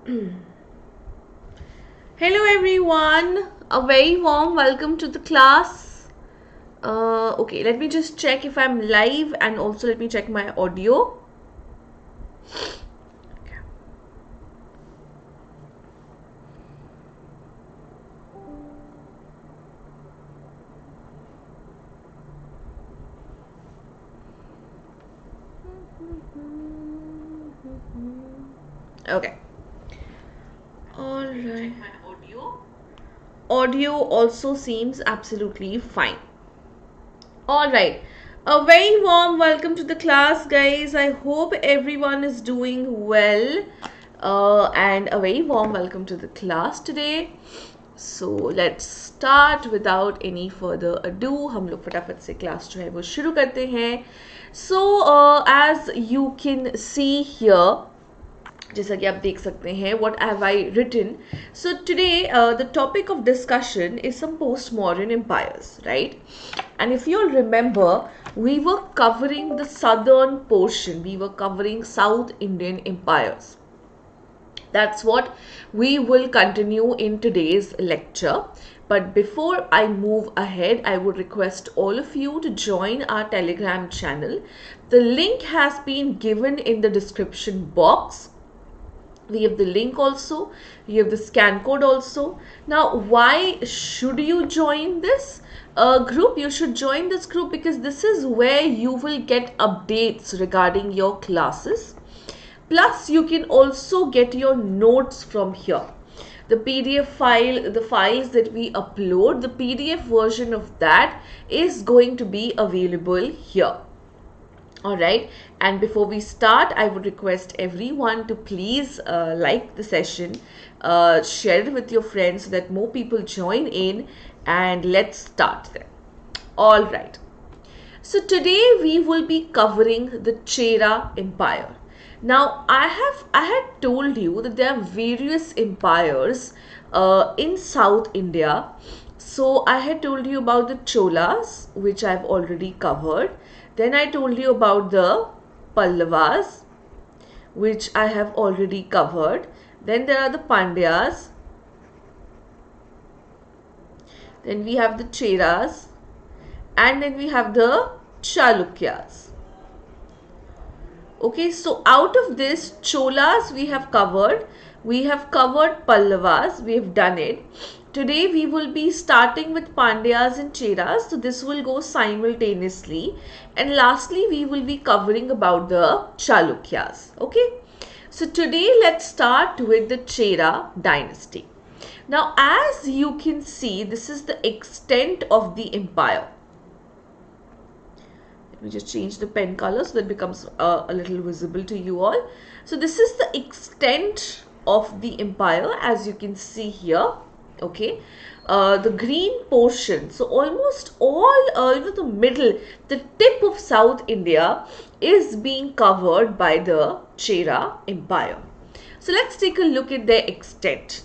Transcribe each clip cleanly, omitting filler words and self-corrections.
Hello everyone, a very warm welcome to the class. Okay, let me just check if I'm live and also let me check my audio. Okay. All right. Audio also seems absolutely fine. All right. A very warm welcome to the class, guys. I hope everyone is doing well. And a very warm welcome to the class today. So let's start without any further ado. हम लोग फटाफट से class जो है वो शुरू करते हैं. So as you can see here, जैसा कि आप देख सकते हैं, what have I written? So today the topic of discussion is some post-Mauryan empires, right? And if you'll remember, we were covering the southern portion. We were covering South Indian empires. That's what we will continue in today's lecture. But before I move ahead, I would request all of you to join our Telegram channel. The link has been given in the description box. We have the link also. We have the scan code also. Now, why should you join this group? You should join this group because this is where you will get updates regarding your classes. Plus, you can also get your notes from here. The PDF file, the files that we upload, the PDF version of that is going to be available here. Alright, and before we start, I would request everyone to please like the session, share it with your friends so that more people join in, and let's start then. Alright, so today we will be covering the Chera Empire. Now, I had told you that there are various empires in South India. So I had told you about the Cholas, which I've already covered. Then I told you about the Pallavas, which I have already covered. Then there are the Pandyas. Then we have the Cheras. And then we have the Chalukyas. Okay, so out of this, Cholas we have covered Pallavas, we have done it. Today we will be starting with Pandyas and Cheras, so this will go simultaneously. And lastly, we will be covering about the Chalukyas. Okay, so today let's start with the Chera dynasty. Now, as you can see, this is the extent of the empire. Let me just change the pen color so that it becomes a little visible to you all. So this is the extent of the empire, as you can see here. Okay, the green portion, so almost all the middle, the tip of South India is being covered by the Chera Empire. So let's take a look at their extent.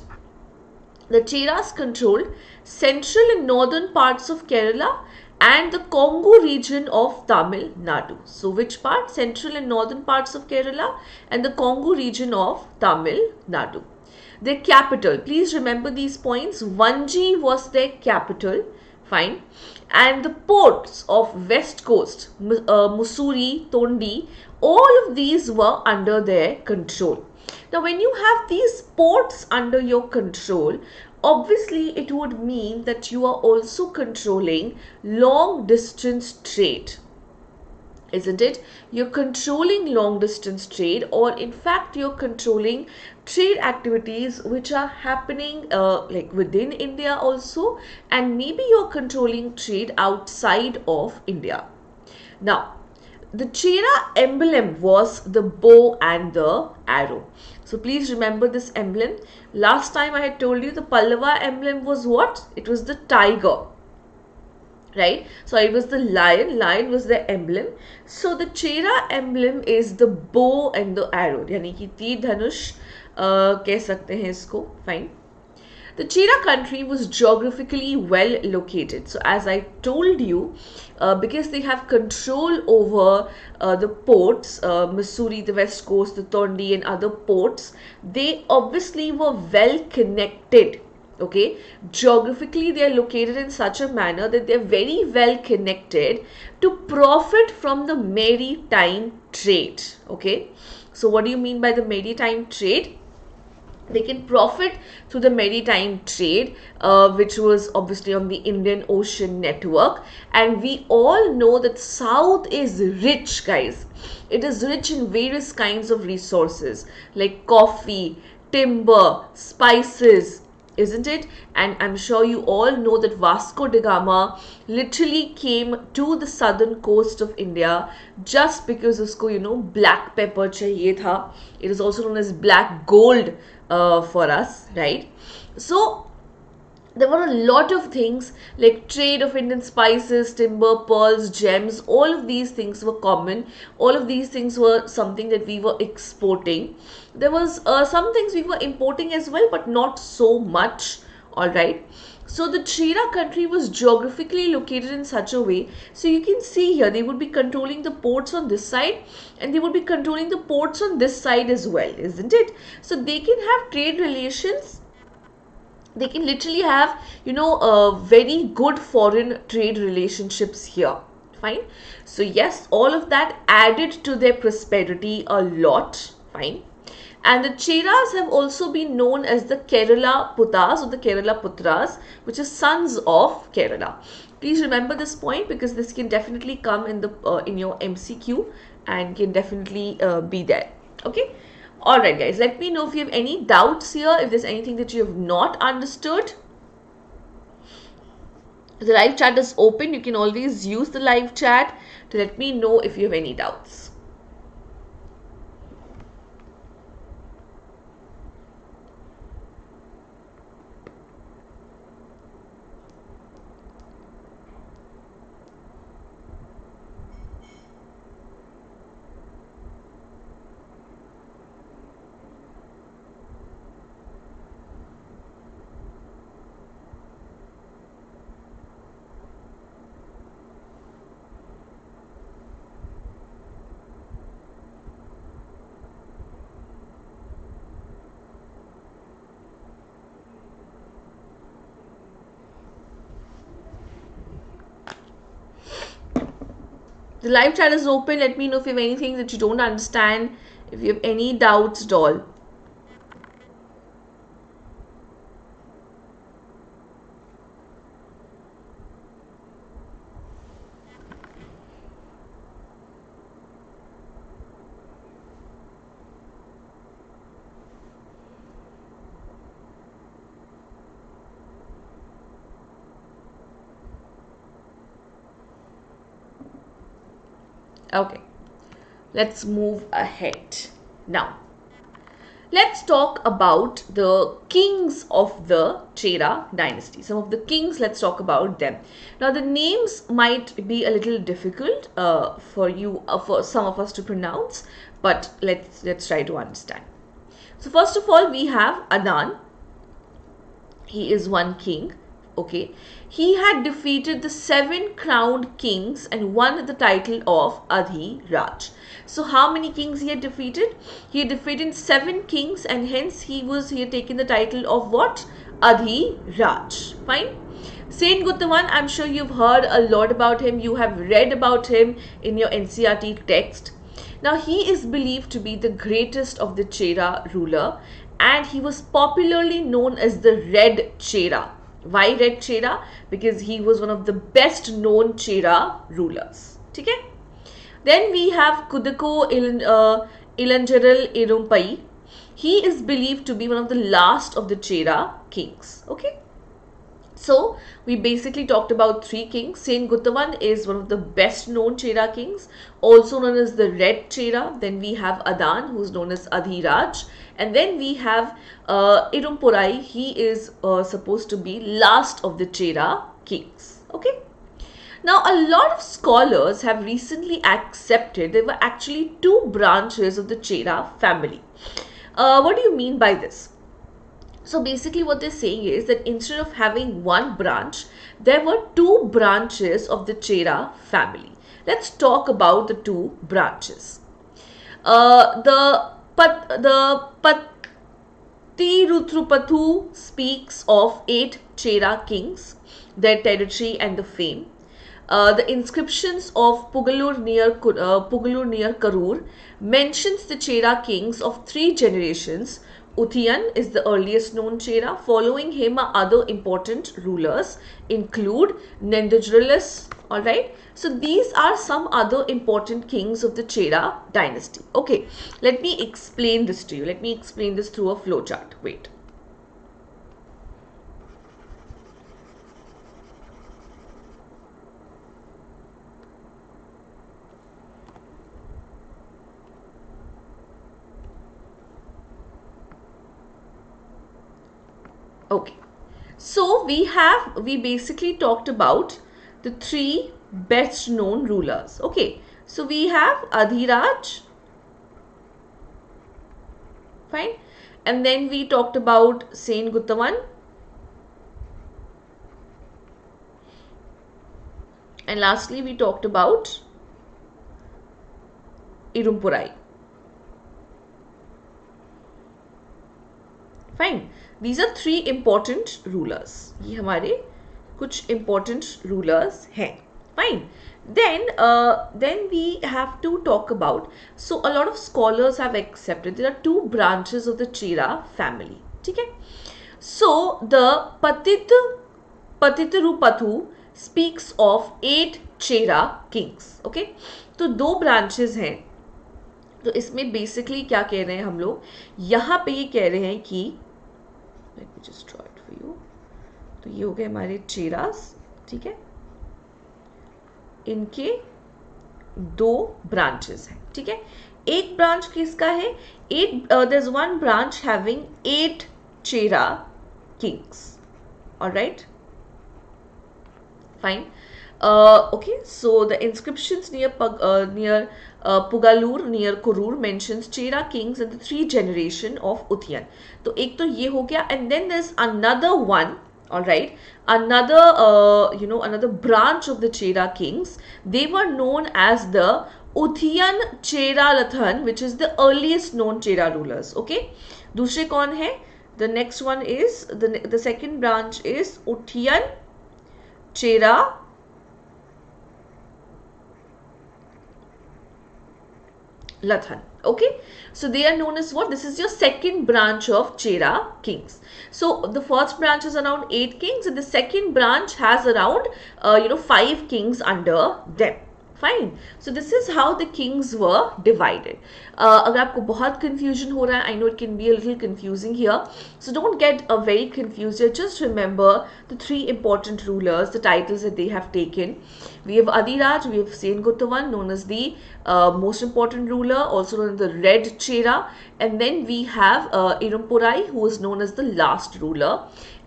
The Cheras controlled central and northern parts of Kerala and the Congo region of Tamil Nadu. So which part? Central and northern parts of Kerala and the Congo region of Tamil Nadu. Their capital, please remember these points. Vanji was their capital, fine. And the ports of West Coast, Mussoorie, Tondi, all of these were under their control. Now, when you have these ports under your control, obviously it would mean that you are also controlling long distance trade. Isn't it? You're controlling long distance trade, or in fact you're controlling trade activities which are happening like within India also, and maybe you're controlling trade outside of India. Now, the Chera emblem was the bow and the arrow. So please remember this emblem. Last time I had told you the Pallava emblem was what? It was the tiger. Right? So it was the lion. Lion was the emblem. So the Chera emblem is the bow and the arrow. यानी कि तीर धनुष कह सकते हैं इसको. Fine. The Chera country was geographically well located. So, as I told you, because they have control over the ports, Missouri, the West Coast, the Tondi, and other ports, they obviously were well connected. Okay, geographically they are located in such a manner that they are very well connected to profit from the maritime trade. Okay, so what do you mean by the maritime trade? They can profit through the maritime trade, which was obviously on the Indian Ocean network. And we all know that South is rich, guys. It is rich in various kinds of resources like coffee, timber, spices, isn't it? And I'm sure you all know that Vasco da Gama literally came to the southern coast of India just because usko, black pepper chahiye tha. It is also known as black gold for us, right? So there were a lot of things like trade of Indian spices, timber, pearls, gems. All of these things were common. All of these things were something that we were exporting. There was some things we were importing as well, but not so much. All right. So the Chera country was geographically located in such a way. So you can see here, they would be controlling the ports on this side and they would be controlling the ports on this side as well, isn't it? So they can have trade relations. They can literally have, very good foreign trade relationships here. Fine. So yes, all of that added to their prosperity a lot. Fine. And the Cheras have also been known as the Kerala Putas or the Kerala Putras, which is sons of Kerala. Please remember this point because this can definitely come in the in your MCQ and can definitely be there. Okay. Alright guys, let me know if you have any doubts here, if there's anything that you have not understood. The live chat is open. You can always use the live chat to let me know if you have any doubts. The live chat is open. Let me know if you have anything that you don't understand, if you have any doubts at all. Okay, let's move ahead. Now, let's talk about the kings of the Chera dynasty. Some of the kings, let's talk about them. Now, the names might be a little difficult for some of us to pronounce, but let's try to understand. So, first of all, we have Adan. He is one king. Okay, he had defeated the 7 crowned kings and won the title of Adhi Raj. So how many kings he had defeated? He had defeated 7 kings and hence he had taken the title of what? Adhi Raj. Fine. Saint Guttavan, I'm sure you've heard a lot about him. You have read about him in your NCERT text. Now he is believed to be the greatest of the Chera ruler and he was popularly known as the Red Chera. Why Red Chera? Because he was one of the best known Chera rulers. Okay? Then we have Kudako Ilanjaral Irumpai. He is believed to be one of the last of the Chera kings. Okay? So, we basically talked about 3 kings. Saint Guttavan is one of the best known Chera kings, also known as the Red Chera. Then we have Adan, who is known as Adhiraj. And then we have Irumpurai. He is supposed to be last of the Chera kings. Okay. Now, a lot of scholars have recently accepted there were actually 2 branches of the Chera family. What do you mean by this? So basically what they're saying is that instead of having one branch, there were two branches of the Chera family. Let's talk about the two branches. The Patiruthrupathu speaks of 8 Chera kings, their territory and the fame. The inscriptions of Pugalur near Karur mentions the Chera kings of 3 generations. Uthiyan is the earliest known Chera. Following him are other important rulers, include Nendujralis. Alright, so these are some other important kings of the Chera dynasty. Okay, let me explain this to you. Let me explain this through a flowchart. Wait. Okay, so we basically talked about the 3 best known rulers. Okay, so we have Adhiraj, fine, and then we talked about Sen Guttavan, and lastly we talked about Irumpurai. Fine, these are 3 important rulers. ये हमारे कुछ important rulers हैं. Fine. Then we have to talk about, so a lot of scholars have accepted there are 2 branches of the Chera family. ठीक है? So the Patitirupathu speaks of 8 Chera kings. Okay? तो 2 branches हैं. तो इसमें basically क्या कह रहे हैं हम लोग, यहाँ पे ये कह रहे हैं कि let me just draw it for you. तो ये हो गए हमारे चेरास. ठीक है, इनके 2 ब्रांचेस हैं. ठीक है, एक ब्रांच किसका है, 8 there is one branch having 8 Chera kings. Alright, fine. Okay, so the inscriptions near Pugalur near Kurur mentions Chera kings and the 3 generation of Uthiyan. तो एक तो ये हो गया, and then there's another one, all right, another another branch of the Chera kings. They were known as the Uthiyan Chera Lathan, which is the earliest known Chera rulers. Okay, दूसरे कौन है? The next one is the second branch is Uthiyan Chera Lathan. Okay, so they are known as what? This is your second branch of Chera kings. So the first branch is around 8 kings and the second branch has around 5 kings under them. Fine. So this is how the kings were divided. अगर आपको बहुत confusion हो रहा है, I know it can be a little confusing here. So don't get very confused here. Just remember the 3 important rulers, the titles that they have taken. We have Adhiraj, we have Sen Guttavan, known as the most important ruler, also known as the Red Chera. And then we have Irumpurai, who is known as the last ruler.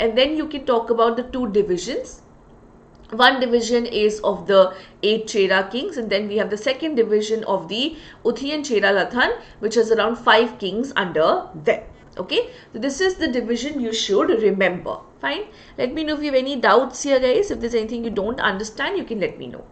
And then you can talk about the 2 divisions. One division is of the 8 Chera kings, and then we have the second division of the Uthiyan Chera Lathan, which has around 5 kings under them. Okay, so this is the division you should remember. Fine. Let me know if you have any doubts here, guys. If there's anything you don't understand, you can let me know.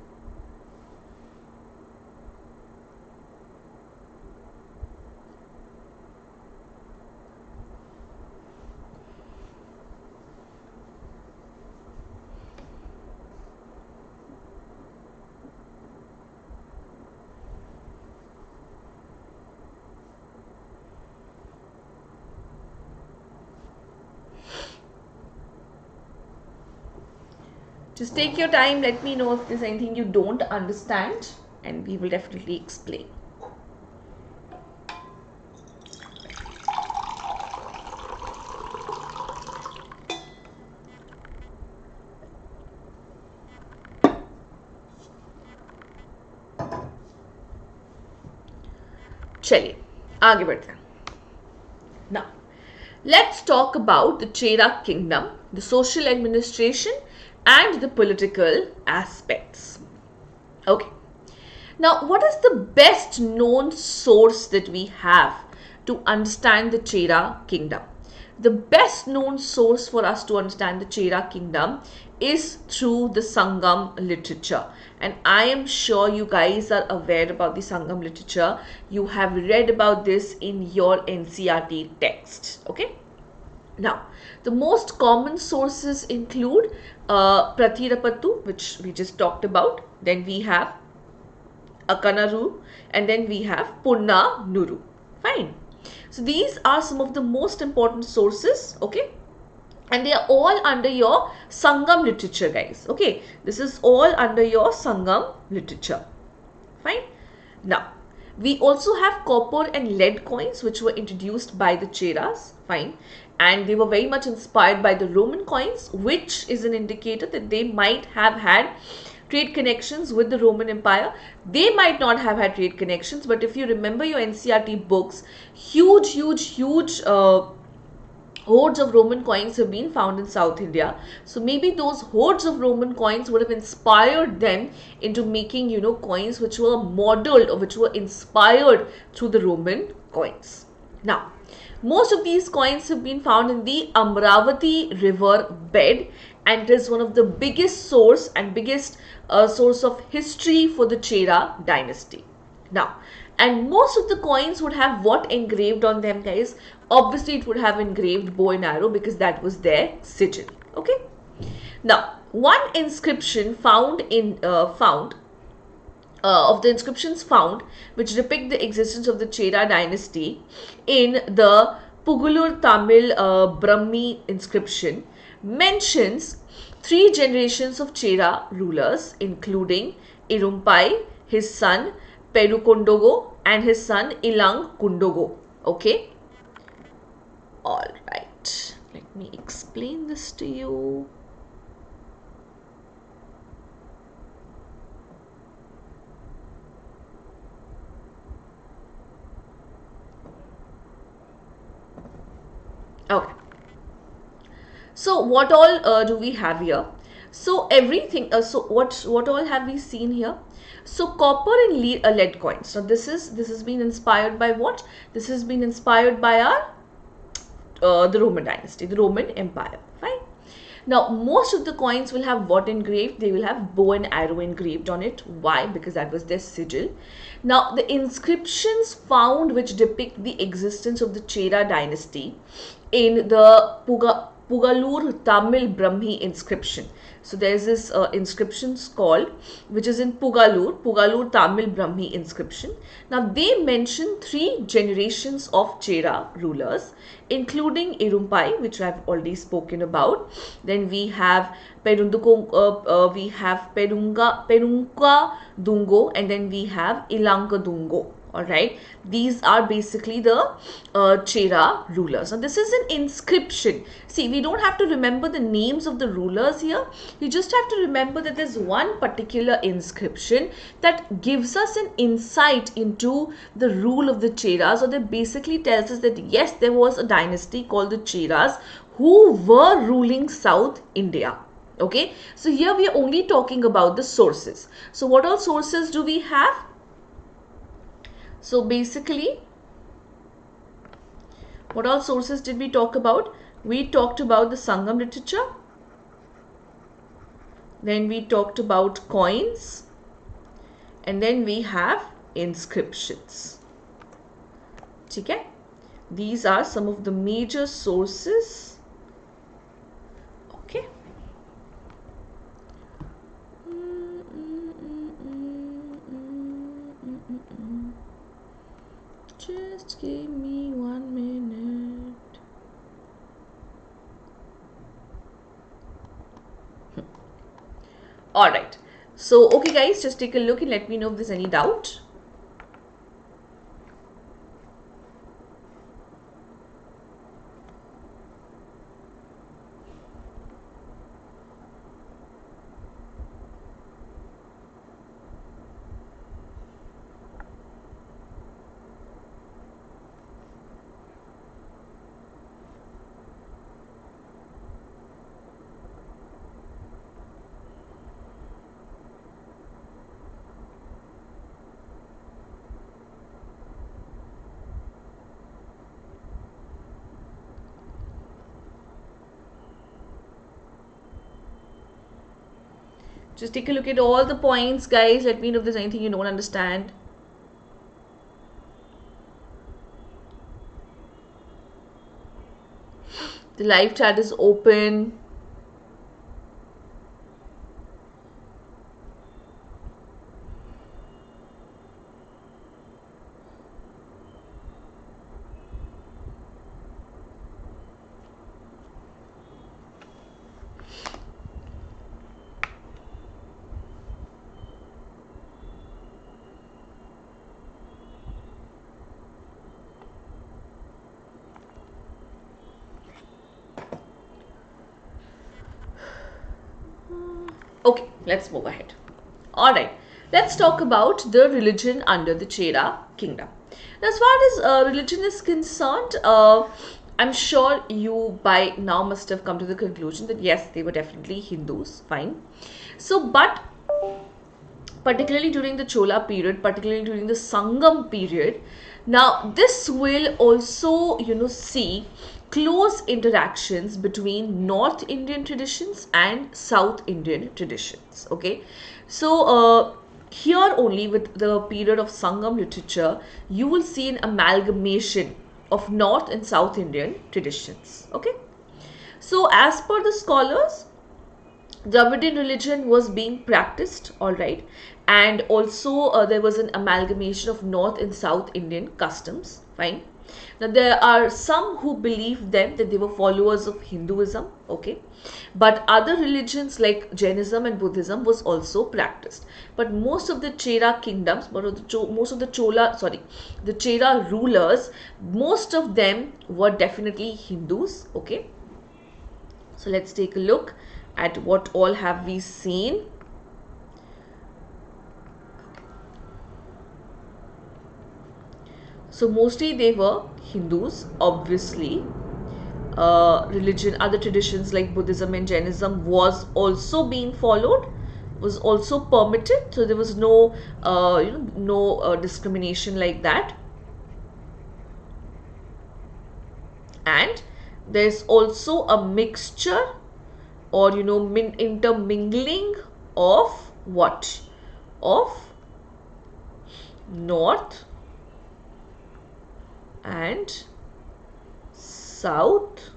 Just take your time, let me know if there's anything you don't understand, and we will definitely explain. चलिए आगे बढ़ते हैं. Now, let's talk about the Chera kingdom, the social administration, and the political aspects. Okay. Now, what is the best known source that we have to understand the Chera kingdom? the best known source for us to understand the Chera kingdom is through the Sangam literature. And I am sure you guys are aware about the Sangam literature. You have read about this in your NCERT text. Okay. Now, the most common sources include Prathirapattu, which we just talked about. Then we have Akanuru, and then we have Punna Nuru. Fine. So these are some of the most important sources, okay? And they are all under your Sangam literature, guys. Okay, this is all under your Sangam literature. Fine. Now, we also have copper and lead coins which were introduced by the Cheras. Fine. And they were very much inspired by the Roman coins, which is an indicator that they might have had trade connections with the Roman Empire. They might not have had trade connections, but if you remember your NCERT books, huge hordes of Roman coins have been found in South India. So maybe those hordes of Roman coins would have inspired them into making, coins which were modeled or which were inspired through the Roman coins. Now, most of these coins have been found in the Amravati river bed, and it is one of the biggest source and biggest source of history for the Chera dynasty. Now, and most of the coins would have what engraved on them, guys? Obviously, it would have engraved bow and arrow because that was their sigil. Okay. Now, one inscription found of the inscriptions found which depict the existence of the Chera dynasty in the Pugalur Tamil Brahmi inscription mentions 3 generations of Chera rulers, including Irumpai, his son Perukondogo, and his son Ilang Kundogo. Okay. All right. Let me explain this to you. Okay. So what all do we have here? So everything. So what all have we seen here? So copper and lead coins. So this has been inspired by what? This has been inspired by our the Roman dynasty, the Roman Empire. Fine. Now most of the coins will have what engraved? They will have bow and arrow engraved on it. Why? Because that was their sigil. Now the inscriptions found which depict the existence of the Chera dynasty in the Pugalur Tamil Brahmi inscription. So there's this inscriptions called, which is in Pugalur Tamil Brahmi inscription. Now they mention 3 generations of Chera rulers, including Irumpai, which I've already spoken about. Then we have Perunga Dungo, and then we have Ilanka Dungo. Alright, these are basically the Chera rulers. Now this is an inscription. See, we don't have to remember the names of the rulers here. You just have to remember that there's one particular inscription that gives us an insight into the rule of the Cheras, or that basically tells us that yes, there was a dynasty called the Cheras who were ruling South India. Okay, so here we are only talking about the sources. So what all sources do we have? So basically, what all sources did we talk about? We talked about the Sangam literature. Then we talked about coins. And then we have inscriptions. Okay? These are some of the major sources. Okay. Just give me 1 minute. Alright. So, okay guys, just take a look and let me know if there's any doubt. Just take a look at all the points, guys. Let me know if there's anything you don't understand. The live chat is open. Okay, let's move ahead. Alright, let's talk about the religion under the Chera kingdom. Now, as far as religion is concerned, I'm sure you by now must have come to the conclusion that yes, they were definitely Hindus, fine. So, but particularly during the Chola period, particularly during the Sangam period, now this will also, see close interactions between North Indian traditions and South Indian traditions. Okay, so here only with the period of Sangam literature, you will see an amalgamation of North and South Indian traditions. Okay, so as per the scholars, Dravidian religion was being practiced, all right, and also there was an amalgamation of North and South Indian customs, fine. Now there are some who believe them that they were followers of Hinduism, okay, but other religions like Jainism and Buddhism was also practiced. But most of the Chera kingdoms, most of the the Chera rulers, most of them were definitely Hindus, okay. So let's take a look at what all have we seen. So mostly they were Hindus, obviously. Religion, other traditions like Buddhism and Jainism was also being followed, was also permitted. So there was no, discrimination like that. And there's also a mixture or intermingling of what? Of North and South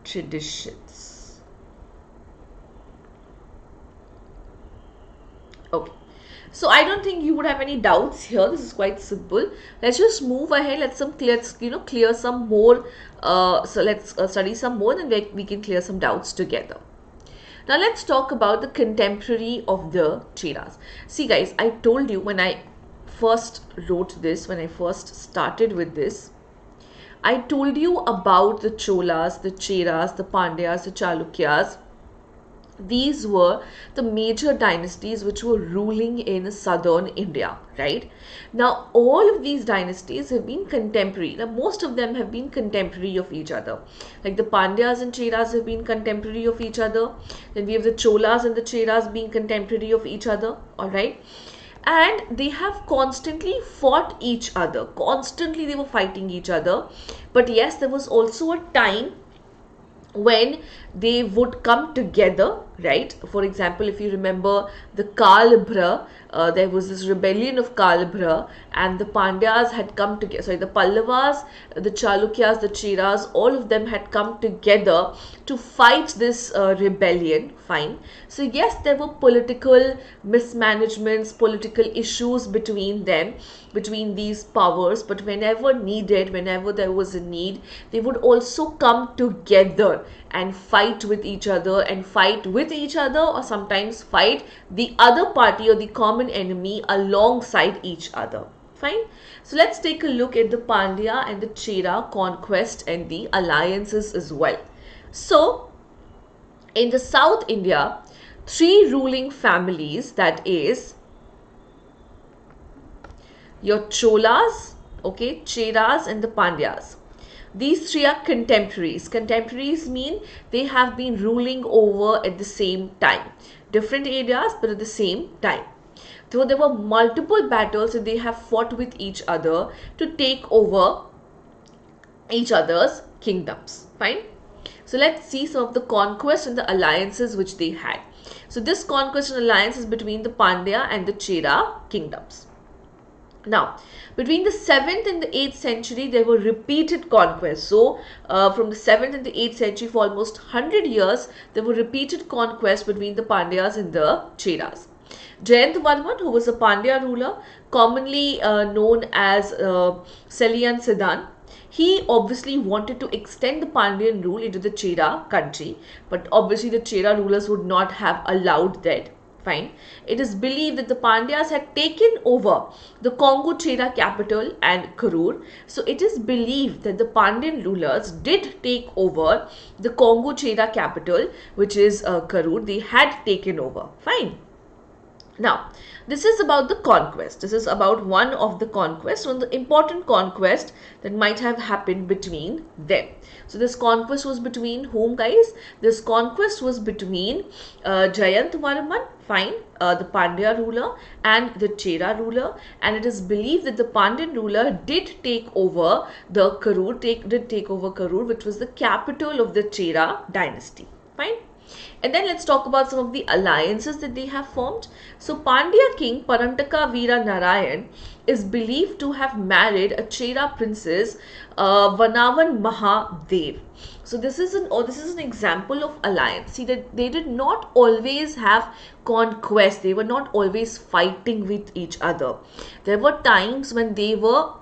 traditions. Okay, so I don't think you would have any doubts here. This is quite simple. Let's just move ahead. Let's clear some more. So let's study some more, and we can clear some doubts together. Now let's talk about the contemporary of the Cheras. See guys, I told you when I first wrote this, when I first started with this, I told you about the Cholas, the Cheras, the Pandyas, the Chalukyas. These were the major dynasties which were ruling in southern India, right? Now, all of these dynasties have been contemporary. Now, most of them have been contemporary of each other. Like the Pandyas and Cheras have been contemporary of each other. Then we have the Cholas and the Cheras being contemporary of each other, all right? And they have constantly fought each other. Constantly they were fighting each other. But yes, there was also a time when they would come together, right? For example, if you remember the Kalabhra, there was this rebellion of Kalabhra, and the Pandyas had come together, sorry, the Pallavas, the Chalukyas, the Cheras, all of them had come together to fight this rebellion, fine. So yes, there were political mismanagements, political issues between them, between these powers, but whenever needed, whenever there was a need, they would also come together and fight with each other, or sometimes fight the other party or the common enemy alongside each other, fine. So let's take a look at the Pandya and the Chera conquest and the alliances as well. So in the South India, three ruling families, that is your Cholas, okay, Cheras and the Pandyas. These three are contemporaries. Contemporaries mean they have been ruling over at the same time. Different areas, but at the same time. So there were multiple battles that they have fought with each other to take over each other's kingdoms. Fine. So let's see some of the conquests and the alliances which they had. So this conquest and alliance is between the Pandya and the Chera kingdoms. Now, between the 7th and the 8th century, there were repeated conquests. So, from the 7th and the 8th century, for almost 100 years, there were repeated conquests between the Pandyas and the Cheras. Jayantavarman, who was a Pandya ruler, commonly known as Selian Siddhan, he obviously wanted to extend the Pandyan rule into the Chera country, but obviously the Chera rulers would not have allowed that. Fine. It is believed that the Pandyas had taken over the Congo Chera capital and Karur. So it is believed that the Pandyan rulers did take over the Congo Chera capital, which is Karur. They had taken over. Fine. Now, this is about the conquest. This is about one of the conquests, one of the important conquest that might have happened between them. So, this conquest was between whom, guys? This conquest was between Jayantavarman, fine, the Pandya ruler, and the Chera ruler. And it is believed that the Pandyan ruler did take over the Karur, did take over Karur, which was the capital of the Chera dynasty. Fine. And then let's talk about some of the alliances that they have formed. So Pandya king Parantaka Veera Narayan is believed to have married a Chera princess Vanavan Mahadev. So this is an example of alliance. See that they did not always have conquest. They were not always fighting with each other. There were times when they were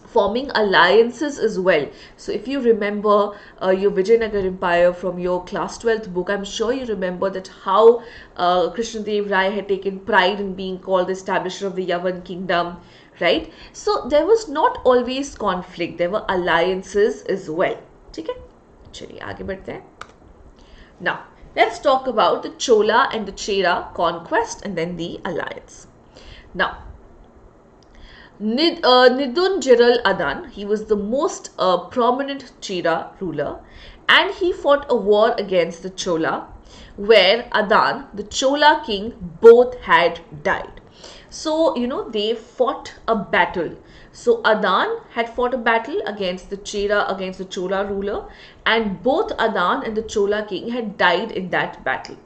forming alliances as well. So if you remember your Vijayanagar Empire from your class 12th book, I'm sure you remember that how Krishnadev Rai had taken pride in being called the establisher of the Yavan kingdom, right? So there was not always conflict, there were alliances as well. Okay? चलिए आगे बढ़ते हैं. Now, let's talk about the Chola and the Chera conquest and then the alliance. Now, Nidunjiral Adan, he was the most prominent Chera ruler, and he fought a war against the Chola, where Adan, the Chola king, both had died. So, they fought a battle. So, Adan had fought a battle against the Chera, against the Chola ruler, and both Adan and the Chola king had died in that battle.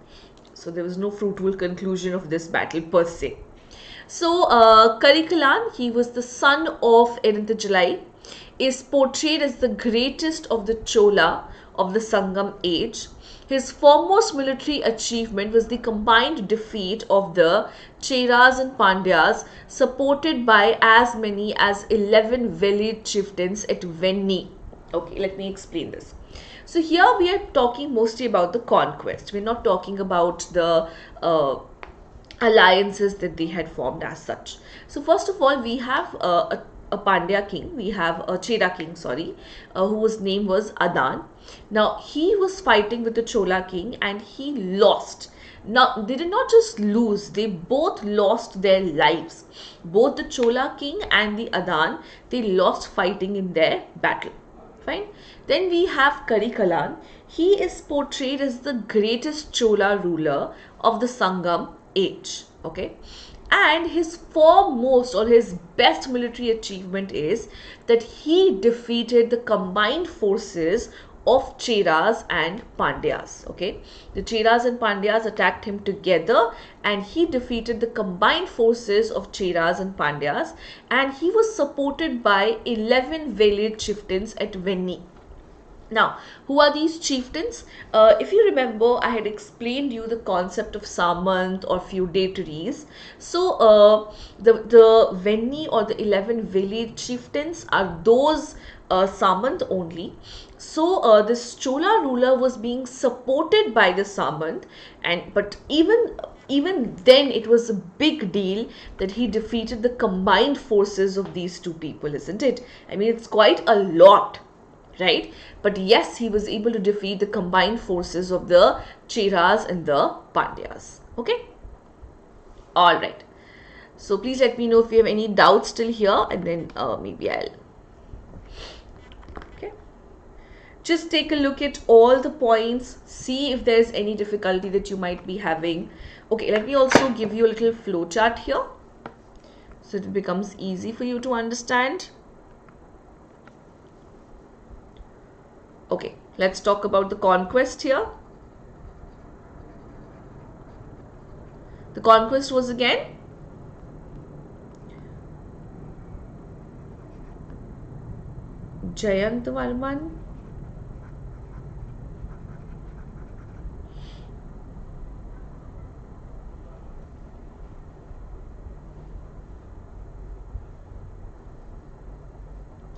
So, there was no fruitful conclusion of this battle per se. So, Karikalan, he was the son of Erintajalai, is portrayed as the greatest of the Chola of the Sangam age. His foremost military achievement was the combined defeat of the Cheras and Pandyas, supported by as many as 11 village chieftains at Venni. Okay, let me explain this. So, here we are talking mostly about the conquest. We're not talking about the alliances that they had formed as such. So first of all, we have a Pandya king, we have a Chera king, whose name was Adan. Now he was fighting with the Chola king and he lost. Now they did not just lose, they both lost their lives. Both the Chola king and the Adan, they lost fighting in their battle. Fine. Then we have Karikalan. He is portrayed as the greatest Chola ruler of the Sangam age. Okay, and his foremost or his best military achievement is that he defeated the combined forces of Cheras and Pandyas. Okay, the Cheras and Pandyas attacked him together and he defeated the combined forces of Cheras and Pandyas, and he was supported by 11 village chieftains at Venni. Now, who are these chieftains? If you remember, I had explained you the concept of Samant or feudatories. So, the Venni or the 11 village chieftains are those Samant only. So, this Chola ruler was being supported by the Samant, but even then it was a big deal that he defeated the combined forces of these two people, isn't it? I mean, it's quite a lot, right? But yes, he was able to defeat the combined forces of the Cheras and the Pandyas. Okay? Alright. So please let me know if you have any doubts still here, and then maybe I'll. Okay. Just take a look at all the points. See if there's any difficulty that you might be having. Okay, let me also give you a little flowchart here, so it becomes easy for you to understand. Okay, let's talk about the conquest here. conquest was again Jayantvarman.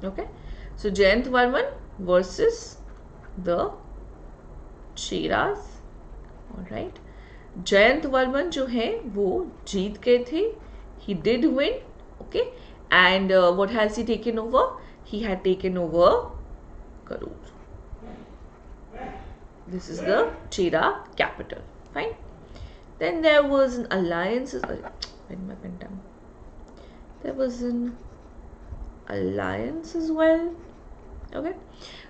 Okay, so Jayantvarman versus the Cheras. Alright, Jayantvarman जो है वो जीत गए थे. He did win. Okay, and what has he taken over? He had taken over Karur. This is the Chera capital. Fine. Then there was an alliance. When my pen down. There was an alliance as well. Okay.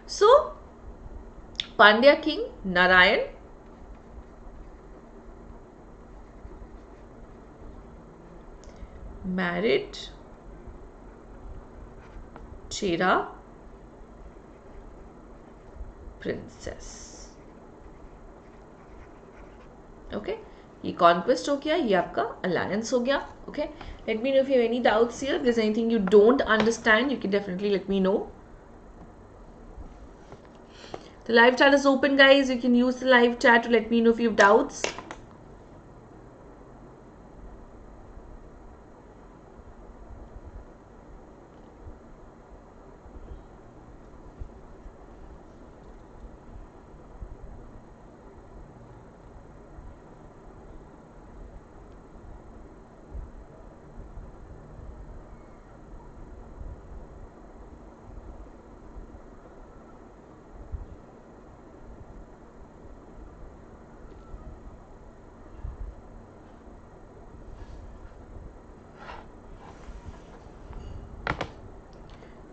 So Pandya king Narayan married Chera princess. Okay, ये conquest हो गया, ये आपका alliance हो गया. Okay, let me know if you have any doubts here. If there's anything you don't understand, you can definitely let me know. The live chat is open, guys. You can use the live chat to let me know if you have doubts.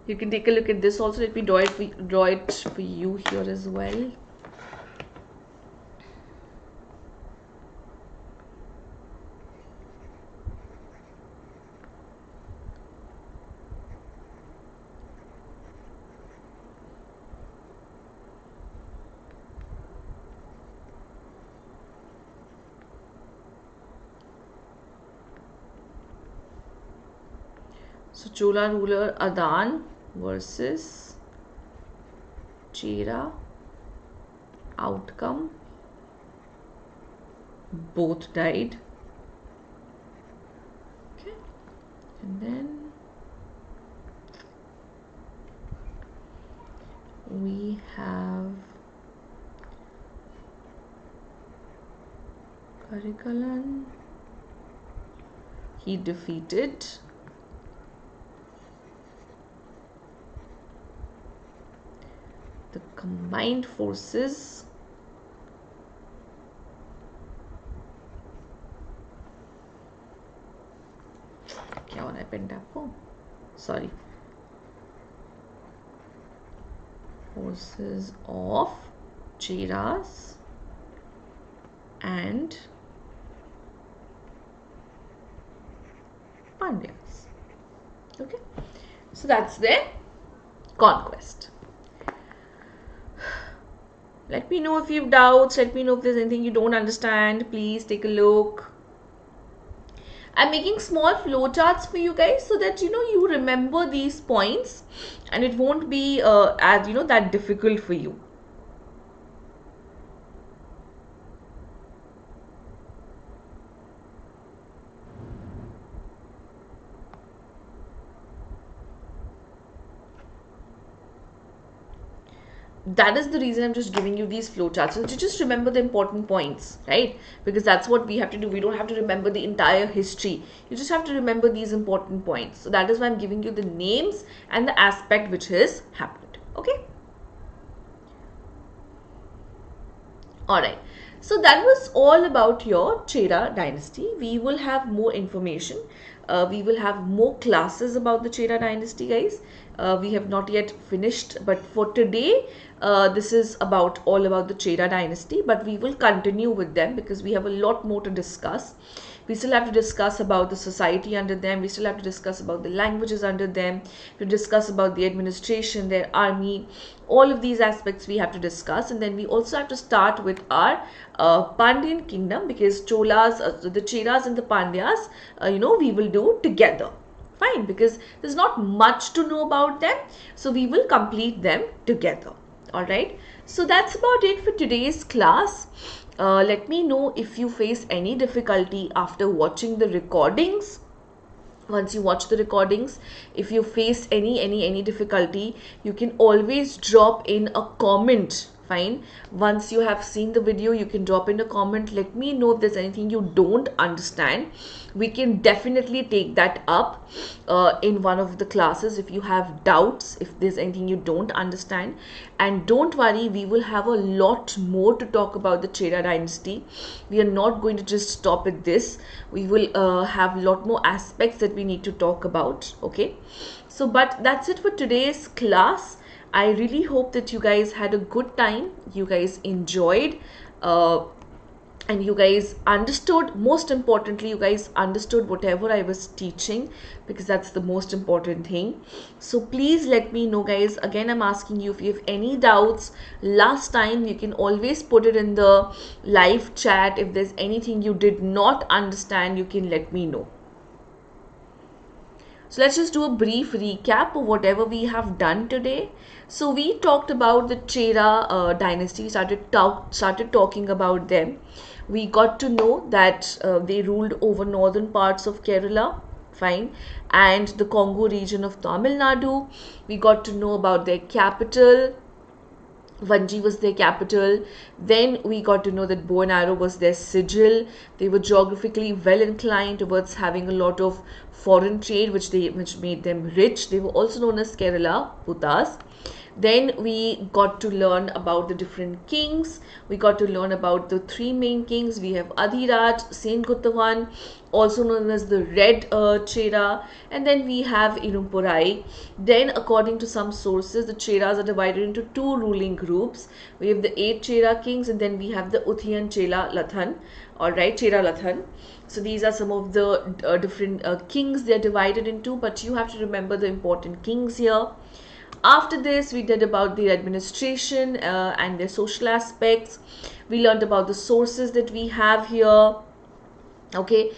You can take a look at this also. Let me draw it for you here as well. So Chola ruler Adan versus Chera. Outcome, both died. Okay, and then we have Karikalan. He defeated the combined forces क्या हो रहा है pen tap को sorry forces of Cheras and Pandyas. Okay, so that's their conquest. Let me know if you have doubts. Let me know if there's anything you don't understand. Please take a look. I'm making small flowcharts for you guys so that you remember these points and it won't be as that difficult for you. That is the reason I'm just giving you these flowcharts, so to just remember the important points, right? Because that's what we have to do. We don't have to remember the entire history. You just have to remember these important points. So that is why I'm giving you the names and the aspect which has happened. Okay. Alright. So that was all about your Chera dynasty. We will have more information. We will have more classes about the Chera dynasty, guys. We have not yet finished, but for today, this is all about the Chera dynasty, but we will continue with them because we have a lot more to discuss. We still have to discuss about the society under them. We still have to discuss about the languages under them, to discuss about the administration, their army. All of these aspects we have to discuss. And then we also have to start with our Pandyan kingdom, because Cholas, the Cheras and the Pandyas, we will do together. Fine, because there's not much to know about them, so we will complete them together. All right, so that's about it for today's class. Let me know if you face any difficulty after watching the recordings. Once you watch the recordings, if you face any difficulty, you can always drop in a comment. Fine, once you have seen the video, you can drop in a comment. Let me know if there's anything you don't understand. We can definitely take that up in one of the classes if you have doubts, if there's anything you don't understand. And don't worry, we will have a lot more to talk about the Chera dynasty. We are not going to just stop at this. We will have a lot more aspects that we need to talk about. Okay, so but that's it for today's class. I really hope that you guys had a good time, you guys enjoyed, and you guys understood. Most importantly, you guys understood whatever I was teaching, because that's the most important thing. So please let me know, guys. Again, I'm asking you, if you have any doubts last time, you can always put it in the live chat. If there's anything you did not understand, you can let me know. So let's just do a brief recap of whatever we have done today. So we talked about the Chera dynasty. We started talking about them. We got to know that they ruled over northern parts of Kerala, fine, and the Congo region of Tamil Nadu. We got to know about their capital. Vanji was their capital. Then we got to know that bow and arrow was their sigil. They were geographically well inclined towards having a lot of foreign trade, which made them rich. They were also known as Kerala Putas. Then we got to learn about the different kings. We got to learn about the three main kings. We have Adhiraj, Senguttawan, also known as the Red Chera, and then we have Irumpurai. Then, according to some sources, the Cheras are divided into two ruling groups. We have the 8 Chera kings, and then we have the Uthiyan Chera Lathan. Alright, Chera Lathan. So these are some of the different kings they are divided into, but you have to remember the important kings here. After this, we did about the administration and their social aspects. We learned about the sources that we have here. Okay,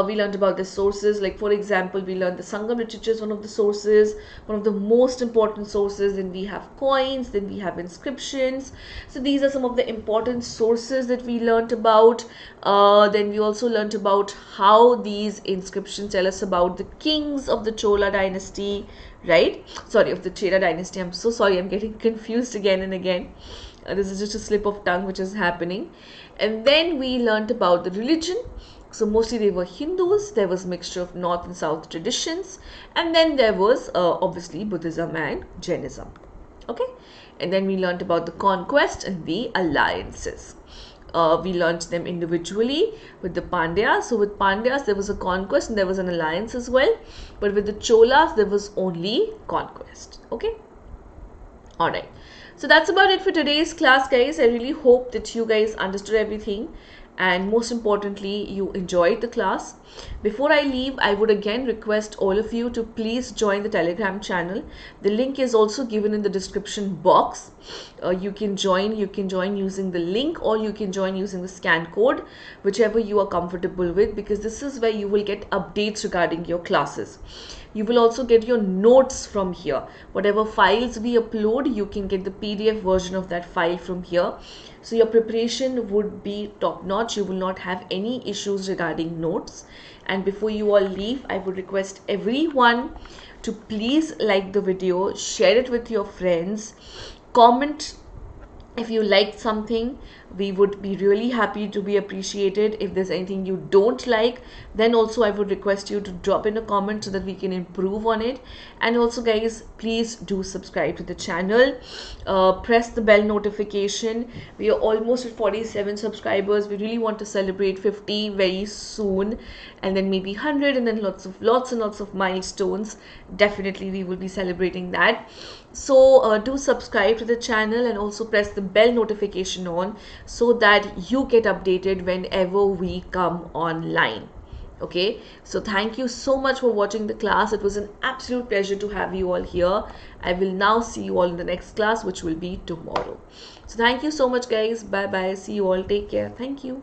we learned about the sources, like for example, we learned the Sangam literature is one of the sources, one of the most important sources. Then we have coins, then we have inscriptions. So these are some of the important sources that we learned about. Then we also learned about how these inscriptions tell us about the kings of the Chola dynasty, right? Sorry, of the Chera dynasty. I'm so sorry, I'm getting confused again and again. This is just a slip of tongue which is happening. And then we learned about the religion. So mostly they were Hindus. There was a mixture of North and South traditions, and then there was obviously Buddhism and Jainism. Okay, and then we learned about the conquest and the alliances. We learned them individually with the Pandyas. So with Pandyas there was a conquest and there was an alliance as well, but with the Cholas there was only conquest. Okay, all right. So that's about it for today's class, guys. I really hope that you guys understood everything, and most importantly, you enjoyed the class. Before I leave, I would again request all of you to please join the Telegram channel. The link is also given in the description box. You can join using the link, or you can join using the scan code, whichever you are comfortable with, because this is where you will get updates regarding your classes. You will also get your notes from here. Whatever files we upload, you can get the PDF version of that file from here. So your preparation would be top notch. You will not have any issues regarding notes. And before you all leave, I would request everyone to please like the video, share it with your friends, comment if you liked something. We would be really happy to be appreciated. If there's anything you don't like, then also I would request you to drop in a comment so that we can improve on it. And also, guys, please do subscribe to the channel. Press the bell notification. We are almost at 47 subscribers. We really want to celebrate 50 very soon, and then maybe 100, and then lots and lots of milestones. Definitely we will be celebrating that. So do subscribe to the channel, and also press the bell notification on, so that you get updated whenever we come online. Okay, so thank you so much for watching the class. It was an absolute pleasure to have you all here. I will now see you all in the next class, which will be tomorrow. So thank you so much, guys. Bye bye. See you all. Take care. Thank you.